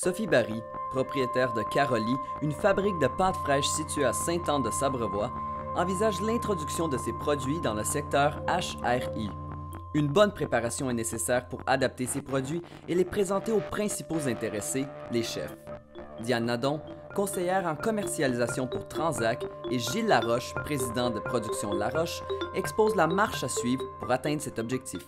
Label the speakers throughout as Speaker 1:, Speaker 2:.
Speaker 1: Sophie Barry, propriétaire de Caroli, une fabrique de pâtes fraîches située à Sainte-Anne-de-Sabrevois, envisage l'introduction de ses produits dans le secteur HRI. Une bonne préparation est nécessaire pour adapter ces produits et les présenter aux principaux intéressés, les chefs. Diane Nadon, conseillère en commercialisation pour Transac, et Gilles Laroche, président de Production Laroche, exposent la marche à suivre pour atteindre cet objectif.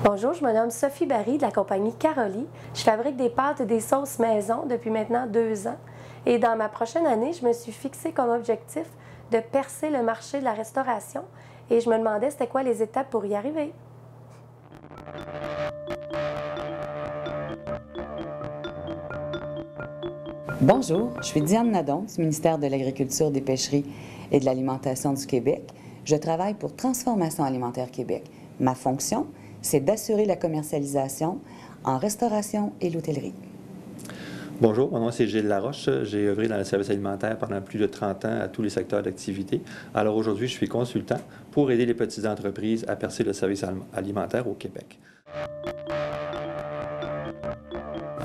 Speaker 2: Bonjour, je me nomme Sophie Barry de la compagnie Caroli. Je fabrique des pâtes et des sauces maison depuis maintenant 2 ans. Et dans ma prochaine année, je me suis fixé comme objectif de percer le marché de la restauration. Et je me demandais c'était quoi les étapes pour y arriver.
Speaker 3: Bonjour, je suis Diane Nadon du ministère de l'Agriculture, des Pêcheries et de l'Alimentation du Québec. Je travaille pour Transformation Alimentaire Québec. Ma fonction, c'est d'assurer la commercialisation en restauration et l'hôtellerie.
Speaker 4: Bonjour, mon nom c'est Gilles Laroche. J'ai œuvré dans le service alimentaire pendant plus de 30 ans à tous les secteurs d'activité. Alors aujourd'hui, je suis consultant pour aider les petites entreprises à percer le service alimentaire au Québec.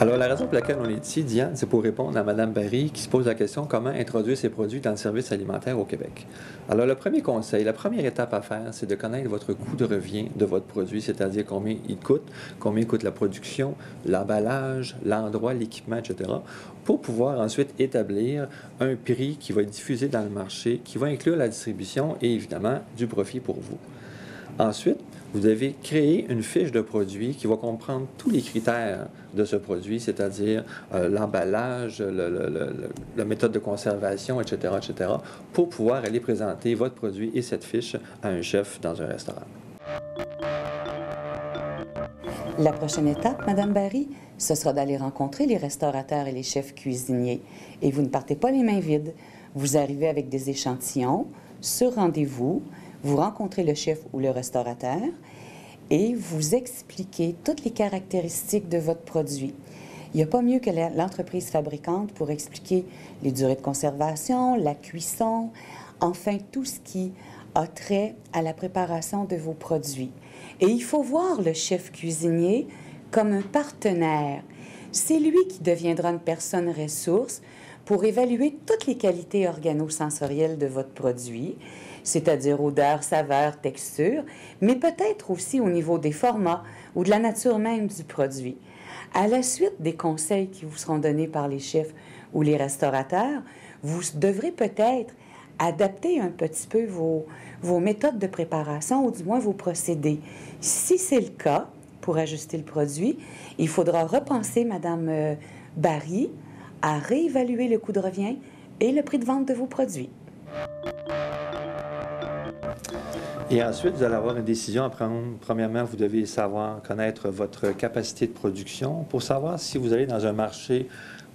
Speaker 4: Alors, la raison pour laquelle on est ici, Diane, c'est pour répondre à Mme Barry qui se pose la question comment introduire ces produits dans le service alimentaire au Québec. Alors, le premier conseil, la première étape à faire, c'est de connaître votre coût de revient de votre produit, c'est-à-dire combien il coûte la production, l'emballage, l'endroit, l'équipement, etc., pour pouvoir ensuite établir un prix qui va être diffusé dans le marché, qui va inclure la distribution et évidemment du profit pour vous. Ensuite, vous devez créer une fiche de produit qui va comprendre tous les critères de ce produit, c'est-à-dire l'emballage, la méthode de conservation, etc., pour pouvoir aller présenter votre produit et cette fiche à un chef dans un restaurant.
Speaker 3: La prochaine étape, Mme Barry, ce sera d'aller rencontrer les restaurateurs et les chefs cuisiniers. Et vous ne partez pas les mains vides. Vous arrivez avec des échantillons sur rendez-vous. Vous rencontrez le chef ou le restaurateur et vous expliquez toutes les caractéristiques de votre produit. Il n'y a pas mieux que l'entreprise fabricante pour expliquer les durées de conservation, la cuisson, enfin tout ce qui a trait à la préparation de vos produits. Et il faut voir le chef cuisinier comme un partenaire. C'est lui qui deviendra une personne ressource pour évaluer toutes les qualités organo-sensorielles de votre produit, c'est-à-dire odeur, saveur, texture, mais peut-être aussi au niveau des formats ou de la nature même du produit. À la suite des conseils qui vous seront donnés par les chefs ou les restaurateurs, vous devrez peut-être adapter un petit peu vos méthodes de préparation ou du moins vos procédés. Si c'est le cas, pour ajuster le produit, il faudra repenser, Mme Barry, à réévaluer le coût de revient et le prix de vente de vos produits.
Speaker 4: Et ensuite, vous allez avoir une décision à prendre. Premièrement, vous devez connaître votre capacité de production pour savoir si vous allez dans un marché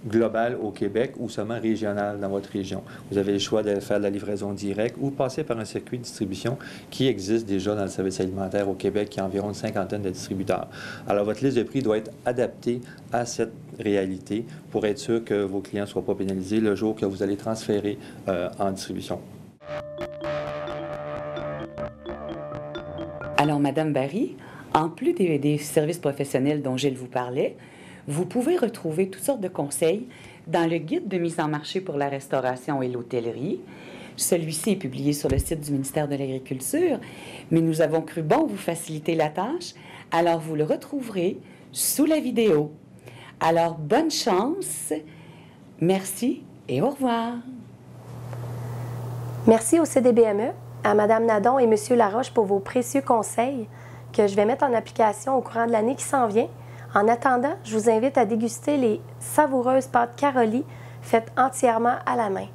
Speaker 4: global au Québec ou seulement régional dans votre région. Vous avez le choix de faire de la livraison directe ou passer par un circuit de distribution qui existe déjà dans le service alimentaire au Québec, qui a environ une cinquantaine de distributeurs. Alors, votre liste de prix doit être adaptée à cette réalité pour être sûr que vos clients ne soient pas pénalisés le jour que vous allez transférer en distribution.
Speaker 3: Alors, Mme Barry, en plus des services professionnels dont Gilles vous parlait, vous pouvez retrouver toutes sortes de conseils dans le guide de mise en marché pour la restauration et l'hôtellerie. Celui-ci est publié sur le site du ministère de l'Agriculture, mais nous avons cru bon vous faciliter la tâche, alors vous le retrouverez sous la vidéo. Alors, bonne chance, merci et au revoir.
Speaker 2: Merci au CDBME, à Mme Nadon et M. Laroche pour vos précieux conseils que je vais mettre en application au courant de l'année qui s'en vient. En attendant, je vous invite à déguster les savoureuses pâtes Caroli faites entièrement à la main.